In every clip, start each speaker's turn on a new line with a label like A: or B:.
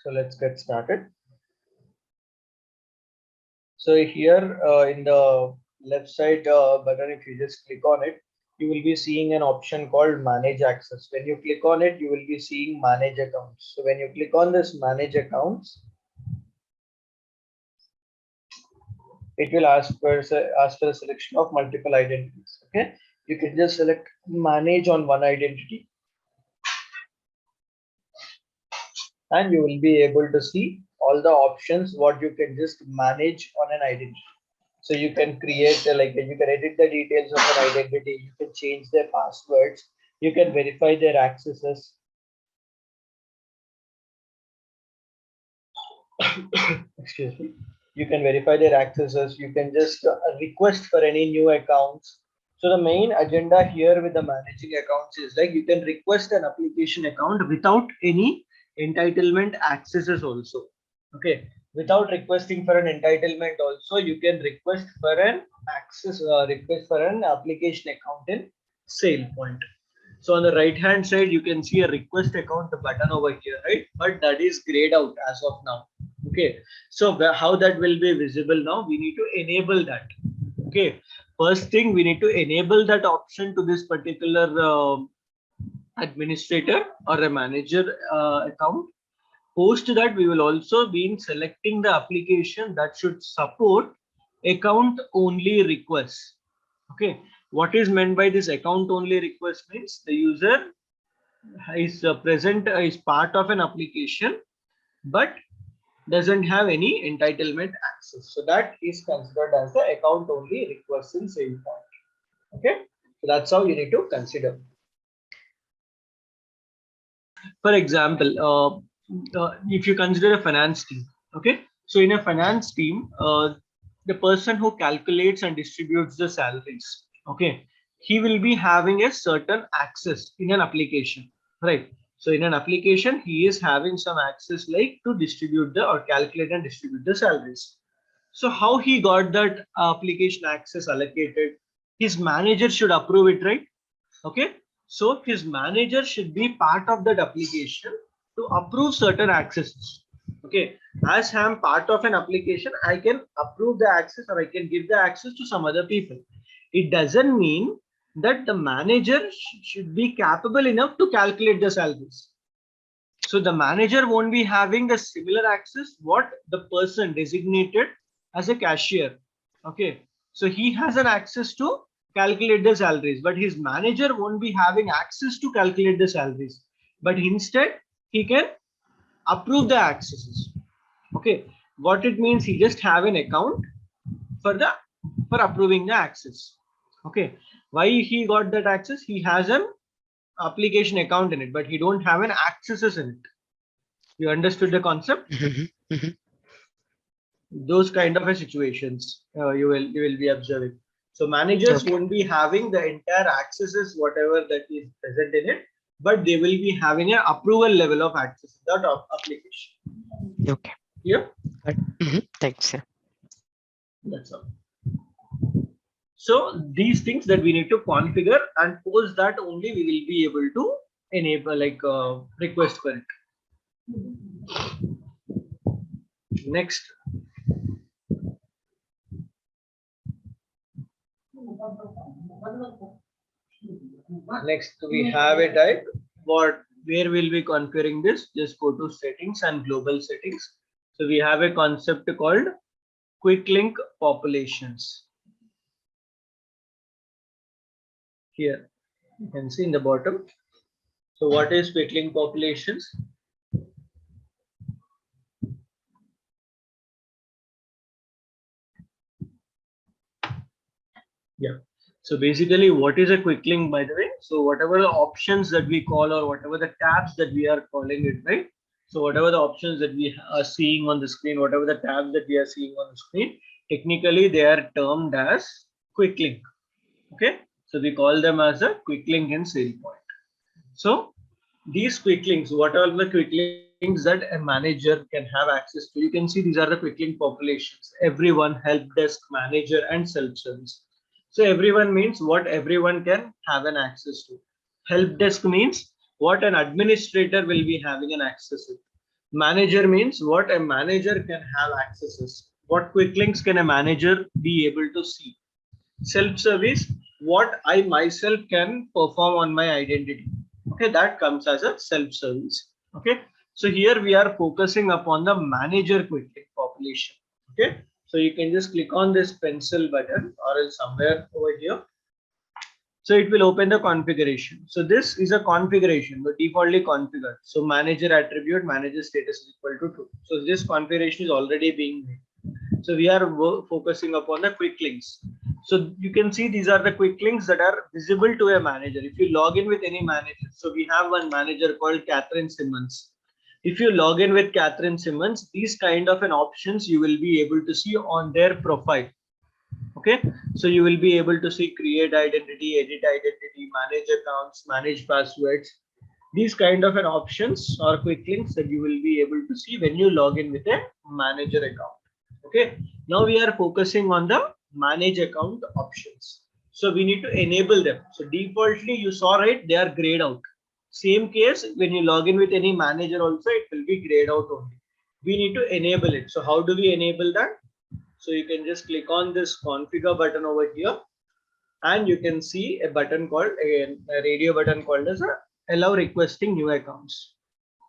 A: So let's get started. So here in the left side button, if you just click on it, you will be seeing an option called manage access. When you click on it, you will be seeing manage accounts. So when you click on this manage accounts, it will ask for a selection of multiple identities. Okay, you can just select manage on one identity, and you will be able to see all the options what you can just manage on an identity. So you can create you can edit the details of an identity, you can change their passwords, you can verify their accesses. Excuse me. You can verify their accesses, you can just request for any new accounts. So the main agenda here with the managing accounts is like you can request an application account without any entitlement accesses also. Okay, without requesting for an entitlement also, you can request for an request for an application account in Sailpoint. So on the right hand side, you can see a request account button over here, right? But that is grayed out as of now. Okay, so how that will be visible now? We need to enable that. Okay, first thing we need to enable that option to this particular administrator or a manager account. Post that, we will also be selecting the application that should support account only requests. Okay, what is meant by this account only request means the user is present is part of an application but doesn't have any entitlement access. So that is considered as the account only request in Sailpoint. Okay, so that's how you need to consider. For example, if you consider a finance team, okay, so in a finance team, the person who calculates and distributes the salaries, okay, he will be having a certain access in an application, right? So in an application, he is having some access like to distribute the or calculate and distribute the salaries. So how he got that application access allocated? His manager should approve it, right? Okay, so his manager should be part of that application to approve certain accesses. Okay, as I am part of an application, I can approve the access or I can give the access to some other people. It doesn't mean that the manager should be capable enough to calculate the salaries. So the manager won't be having the similar access what the person designated as a cashier. Okay, so he has an access to calculate the salaries, but his manager won't be having access to calculate the salaries, but instead he can approve the accesses. Okay, what it means, he just have an account for approving the access. Okay, why he got that access? He has an application account in it, but he don't have an accesses in it. You understood the concept? Those kind of a situations you will be observing. So managers won't be having the entire accesses whatever that is present in it, but they will be having an approval level of access to that application.
B: Okay.
A: Yeah.
B: Thanks.
A: That's all. So these things that we need to configure, and post that only we will be able to enable request for it. Next. Next we have a type where we'll be configuring this. Just go to settings and global settings. So we have a concept called quick link populations. Here you can see in the bottom. So what is quick link populations? Yeah. So basically, what is a quick link, by the way? So whatever the options that we call or whatever the tabs that we are calling it, right? So whatever the options that we are seeing on the screen, whatever the tabs that we are seeing on the screen, technically they are termed as quick link. Okay. So we call them as a quick link in Sailpoint. So these quick links, what are the quick links that a manager can have access to? You can see these are the quick link populations. Everyone, help desk, manager, and self-service. So everyone means what everyone can have an access to. Help desk means what an administrator will be having an access to. Manager means what a manager can have accesses. What quick links can a manager be able to see? Self-service, what I myself can perform on my identity. Okay, that comes as a self-service. Okay, so here we are focusing upon the manager quick link population. Okay, so you can just click on this pencil button or else somewhere over here. So it will open the configuration. So this is a configuration, but defaultly configured. So manager attribute, manager status is equal to true. So this configuration is already being made. So we are focusing upon the quick links. So you can see these are the quick links that are visible to a manager. If you log in with any manager, so we have one manager called Catherine Simmons. If you log in with Catherine Simmons, these kind of an options you will be able to see on their profile. Okay, so you will be able to see create identity, edit identity, manage accounts, manage passwords, these kind of an options or quick links that you will be able to see when you log in with a manager account. Okay, now we are focusing on the manage account options. So we need to enable them. So defaultly you saw, right, they are grayed out. Same case when you log in with any manager also, it will be grayed out only. We need to enable it. So how do we enable that? So you can just click on this configure button over here, and you can see a button called a radio button called as a allow requesting new accounts.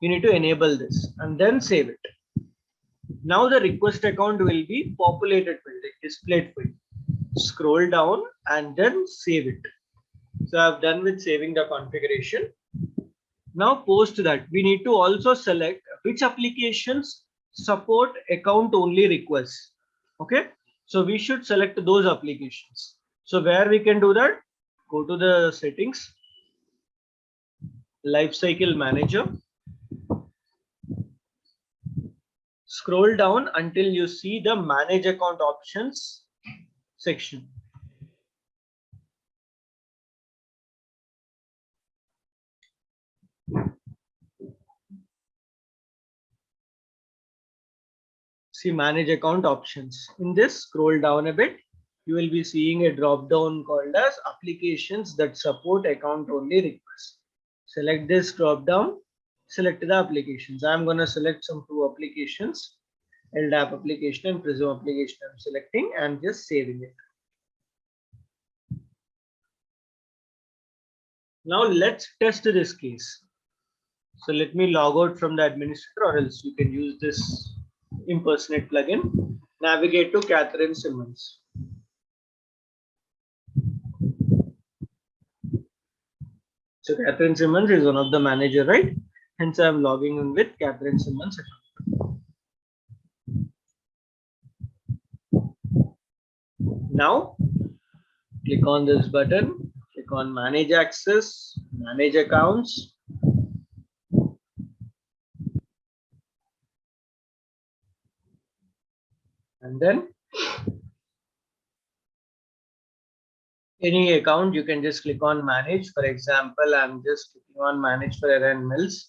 A: You need to enable this and then save it. Now the request account will be populated field, displayed field. Scroll down and then save it. So I've done with saving the configuration. Now post that we need to also select which applications support account only requests. Okay, so we should select those applications. So where we can do that, go to the settings, lifecycle manager, scroll down until you see the manage account options section. See manage account options. In this, scroll down a bit, you will be seeing a drop down called as applications that support account only requests. Select this drop down, select the applications. I'm going to select some two applications, LDAP application and Prism application. I'm selecting and just saving it. Now let's test this case. So let me log out from the administrator, or else you can use this impersonate plugin. Navigate to Catherine Simmons. So Catherine Simmons is one of the manager, right? Hence I'm logging in with Catherine Simmons account. Now click on this button, click on manage access, manage accounts. And then any account you can just click on manage. For example, I'm just clicking on manage for Aaron Mills.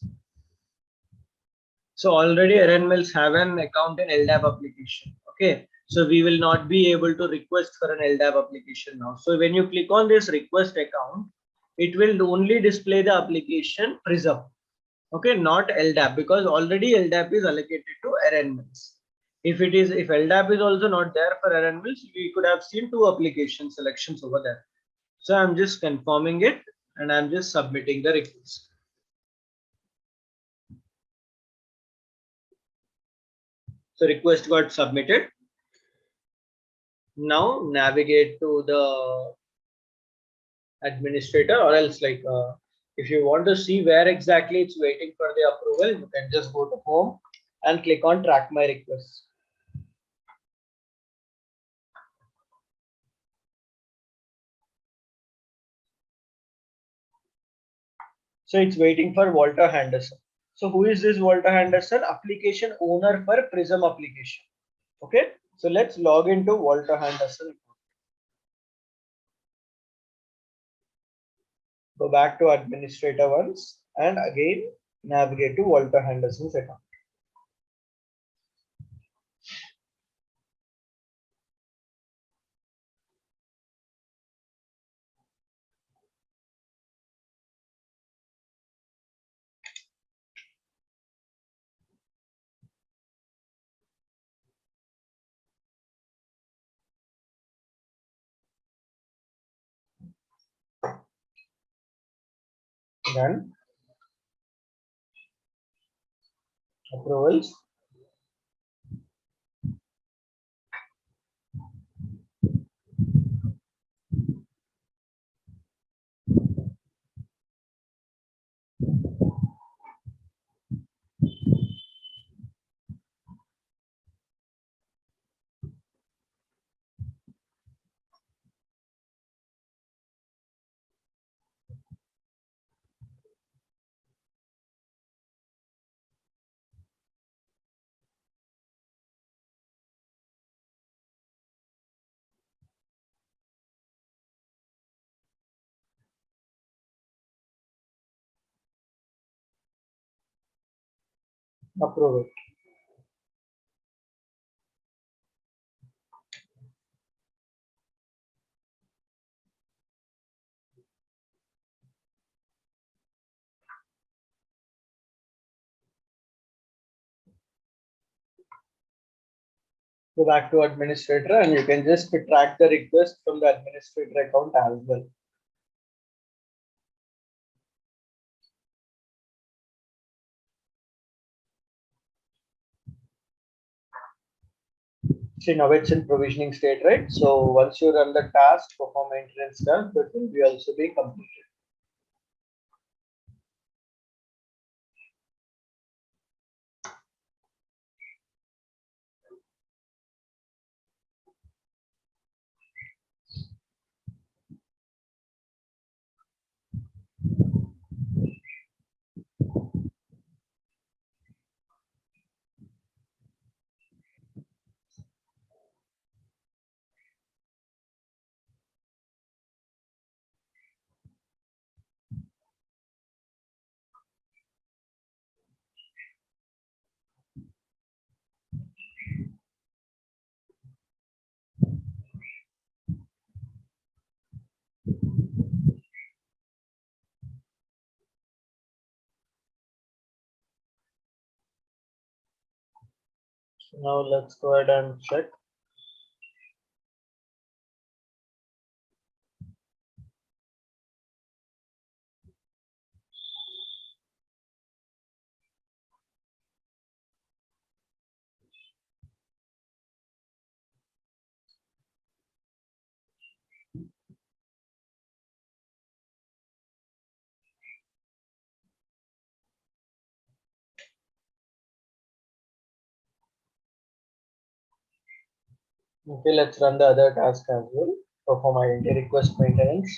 A: So already Aaron Mills have an account in LDAP application. Okay, so we will not be able to request for an LDAP application now. So when you click on this request account, it will only display the application Prism. Okay, not LDAP, because already LDAP is allocated to Aaron Mills. If LDAP is also not there for Aaron Mills, we could have seen two application selections over there. So I'm just confirming it and I'm just submitting the request. So request got submitted. Now navigate to the administrator, or else if you want to see where exactly it's waiting for the approval, you can just go to home and click on track my requests. So it's waiting for Walter Henderson. So who is this Walter Henderson? Application owner for Prism application. Okay, so let's log into Walter Henderson. Go back to administrator once and again navigate to Walter Henderson's account. Done. Approvals. Approve it. Go back to administrator and you can just track the request from the administrator account as well. See, now it's in provisioning state, right? So once you run the task, perform maintenance task, that will be also be completed. So now let's go ahead and check. Okay, let's run the other task as well. Perform identity request maintenance.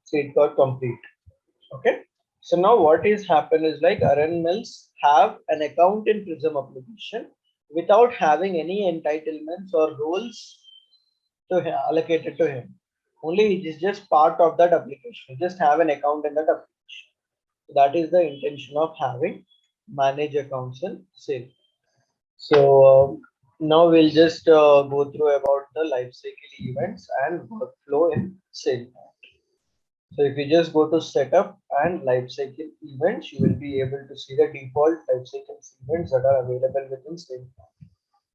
A: So it got complete. Okay. So now what is happened is like Aaron Mills have an account in Prism application without having any entitlements or roles to allocated to him. Only it is just part of that application. Just have an account in that application. So that is the intention of having manage accounts in Sailpoint. So now we'll just go through about the lifecycle events and workflow in Sailpoint. So if you just go to setup and lifecycle events, you will be able to see the default lifecycle events that are available within Sailpoint.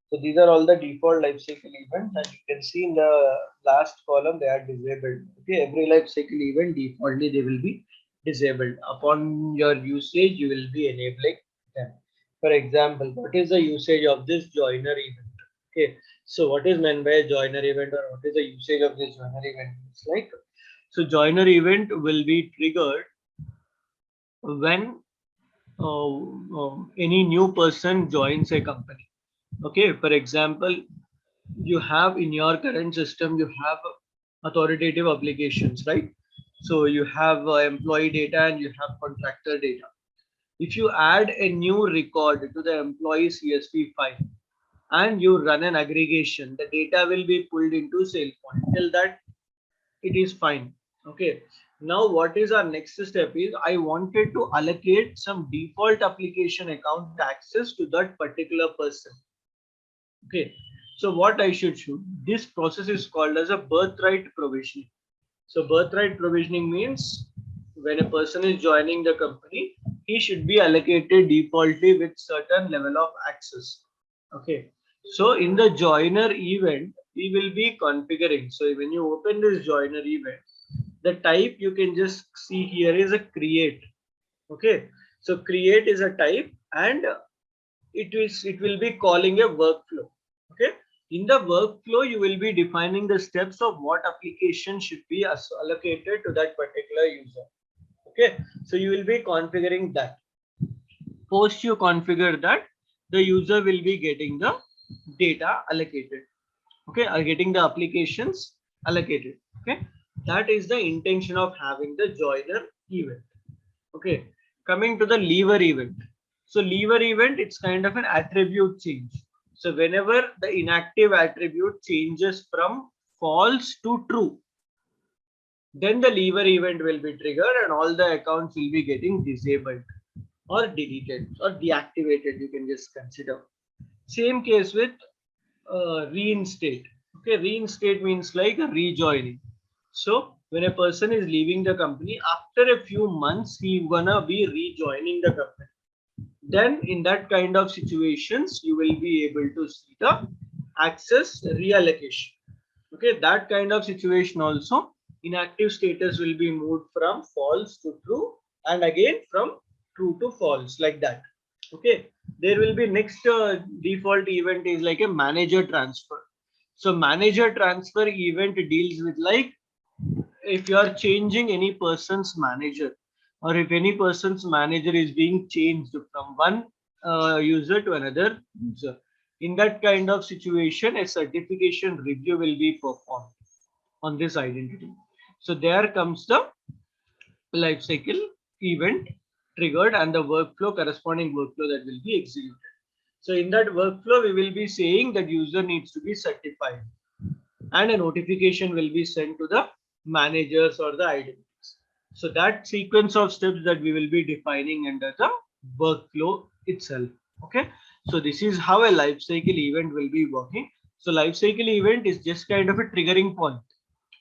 A: So these are all the default lifecycle events, and you can see in the last column they are disabled. Okay, every lifecycle event defaultly they will be disabled. Upon your usage, you will be enabling them. For example, what is the usage of this joiner event? Okay, so what is meant by a joiner event, or what is the usage of this joiner event? It's like, so joiner event will be triggered when any new person joins a company. Okay, for example, you have in your current system, you have authoritative applications, right? So you have employee data and you have contractor data. If you add a new record to the employee CSV file and you run an aggregation, the data will be pulled into Sailpoint. Till that, it is fine. Okay. Now, what is our next step is I wanted to allocate some default application account access to that particular person. Okay. So what I should do, this process is called as a birthright provisioning. So birthright provisioning means when a person is joining the company, he should be allocated defaultly with certain level of access. Okay. So in the joiner event, we will be configuring. So when you open this joiner event, the type you can just see here is a create. Okay. So create is a type, and it will be calling a workflow. Okay. In the workflow, you will be defining the steps of what application should be allocated to that particular user. Okay. So you will be configuring that. Post you configure that, the user will be getting the data allocated. Okay. Are getting the applications allocated. Okay. That is the intention of having the joiner event. Okay. Coming to the lever event. So lever event, it's kind of an attribute change. So whenever the inactive attribute changes from false to true, then the lever event will be triggered and all the accounts will be getting disabled or deleted or deactivated. You can just consider. Same case with reinstate. Okay, reinstate means like a rejoining. So when a person is leaving the company, after a few months, he gonna be rejoining the company. Then in that kind of situations, you will be able to see the access reallocation. Okay, that kind of situation also, inactive status will be moved from false to true and again from true to false, like that. Okay, there will be next default event is like a manager transfer. So manager transfer event deals with like if you are changing any person's manager, or if any person's manager is being changed from one user to another user, in that kind of situation a certification review will be performed on this identity. So there comes the lifecycle event triggered and the workflow, corresponding workflow that will be executed. So in that workflow, we will be saying that user needs to be certified and a notification will be sent to the managers or the identities. So that sequence of steps that we will be defining under the workflow itself. Okay. So this is how a lifecycle event will be working. So lifecycle event is just kind of a triggering point.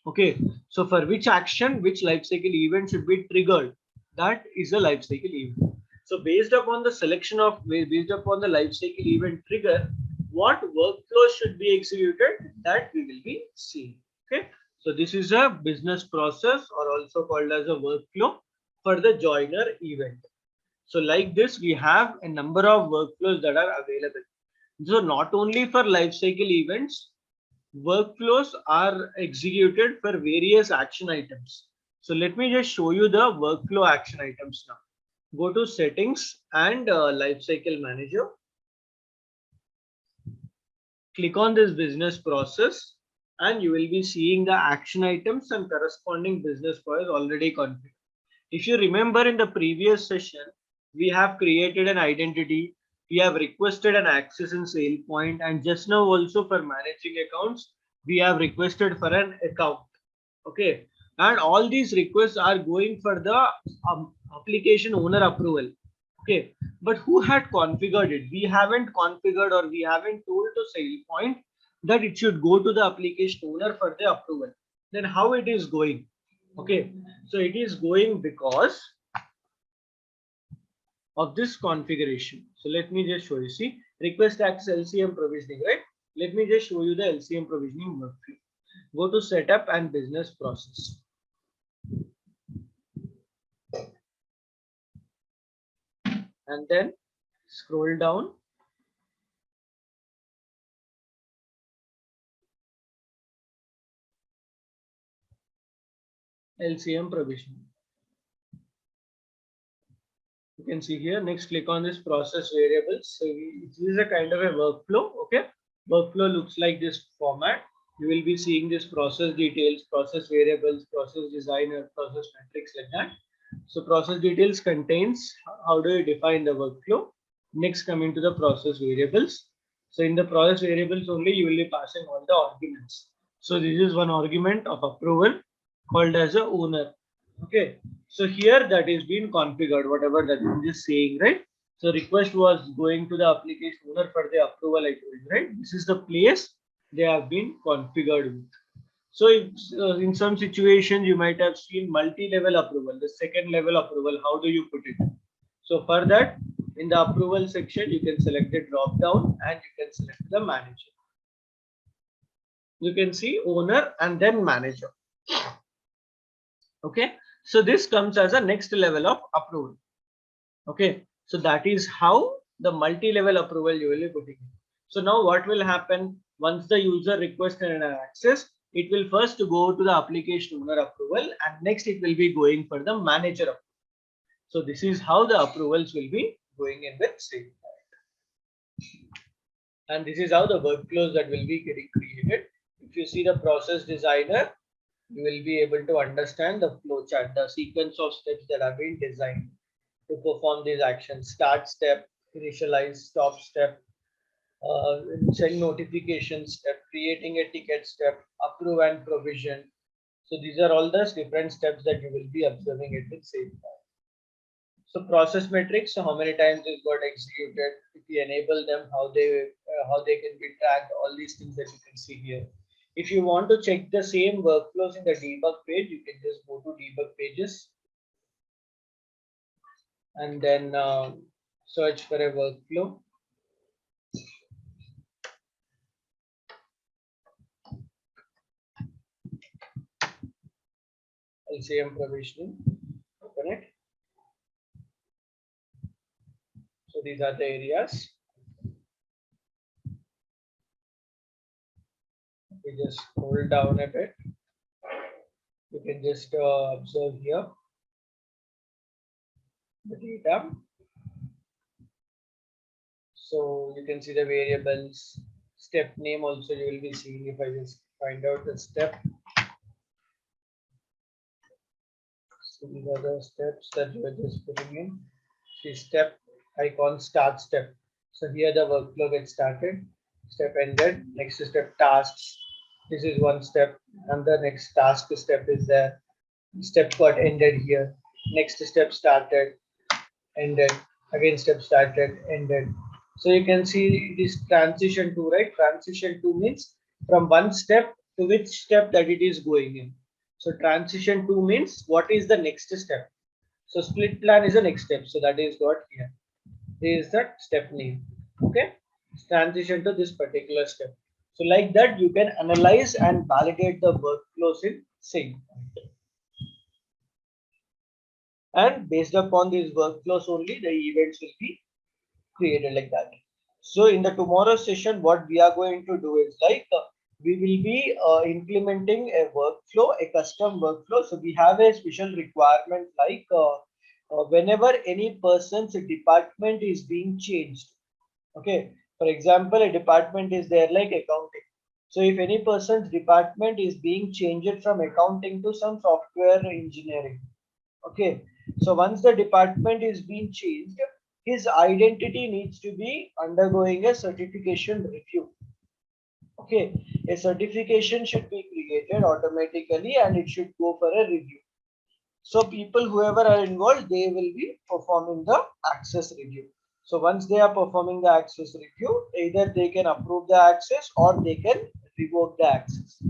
A: Okay. So for which action, which lifecycle event should be triggered, that is a lifecycle event. So based upon the selection of, based upon the lifecycle event trigger, what workflow should be executed, that we will be seeing. Okay. So this is a business process or also called as a workflow for the joiner event. So like this, we have a number of workflows that are available. So not only for lifecycle events, workflows are executed for various action items. So let me just show you the workflow action items now. Go to settings and lifecycle manager. Click on this business process and you will be seeing the action items and corresponding business process already configured. If you remember in the previous session, we have created an identity, we have requested an access in Sailpoint, and just now also for managing accounts, we have requested for an account. Okay, and all these requests are going for the application owner approval. Okay, but who had configured it? We haven't configured or we haven't told to Sailpoint that it should go to the application owner for the approval. Then how it is going? Okay, so it is going because of this configuration. So let me just show you. See, request access LCM provisioning, right? Let me just show you the LCM provisioning workflow. Go to setup and business process. And then scroll down. LCM provisioning. You can see here. Next, click on this process variables. So this is a kind of a workflow. Okay, workflow looks like this format. You will be seeing this process details, process variables, process designer, process metrics, like that. So process details contains how do you define the workflow. Next, coming to the process variables. So in the process variables only, you will be passing all the arguments. So this is one argument of approval called as a owner. Okay. So here that is being configured, whatever that I'm just saying, right? So request was going to the application owner for the approval, I told you, right? This is the place they have been configured with. So if, in some situations you might have seen multi-level approval, the second level approval. How do you put it? So for that, in the approval section, you can select the drop down and you can select the manager. You can see owner and then manager. Okay. So this comes as a next level of approval. Okay. So that is how the multi-level approval you will be putting in. So now what will happen once the user requests an access? It will first go to the application owner approval and next it will be going for the manager approval. So this is how the approvals will be going in with Sailpoint. And this is how the workflows that will be getting created. If you see the process designer, you will be able to understand the flow chart, the sequence of steps that have been designed to perform these actions. Start step, initialize, stop step, send notification step, creating a ticket step, approve and provision. So these are all the different steps that you will be observing it with Sailpoint. So process metrics, so how many times it got executed, if you enable them, how they can be tracked, all these things that you can see here. If you want to check the same workflows in the debug page, you can just go to debug pages and then search for a workflow. LCM provisioning, open it. So these are the areas. We just scroll down a bit. You can just observe here the data. So you can see the variables, step name also you will be seeing. If I just find out the step. So these are the steps that you are just putting in. See step icon, start step. So here the workflow gets started. Step ended. Next step, tasks. This is one step, and the next task step is there. Step got ended here. Next step started, ended. Again step started, ended. So you can see this transition to, right? Transition to means from one step to which step that it is going in. So transition to means what is the next step. So split plan is the next step. So that is what here. This is the step name. Okay. Transition to this particular step. So like that, you can analyze and validate the workflows in Sailpoint. And based upon these workflows only, the events will be created like that. So in the tomorrow session, what we are going to do is like we will be implementing a workflow, a custom workflow. So we have a special requirement like whenever any person's department is being changed. Okay, for example, a department is there like accounting. So if any person's department is being changed from accounting to some software engineering. Okay, so once the department is being changed, his identity needs to be undergoing a certification review. Okay, a certification should be created automatically and it should go for a review. So people, whoever are involved, they will be performing the access review. So once they are performing the access review, either they can approve the access or they can revoke the access.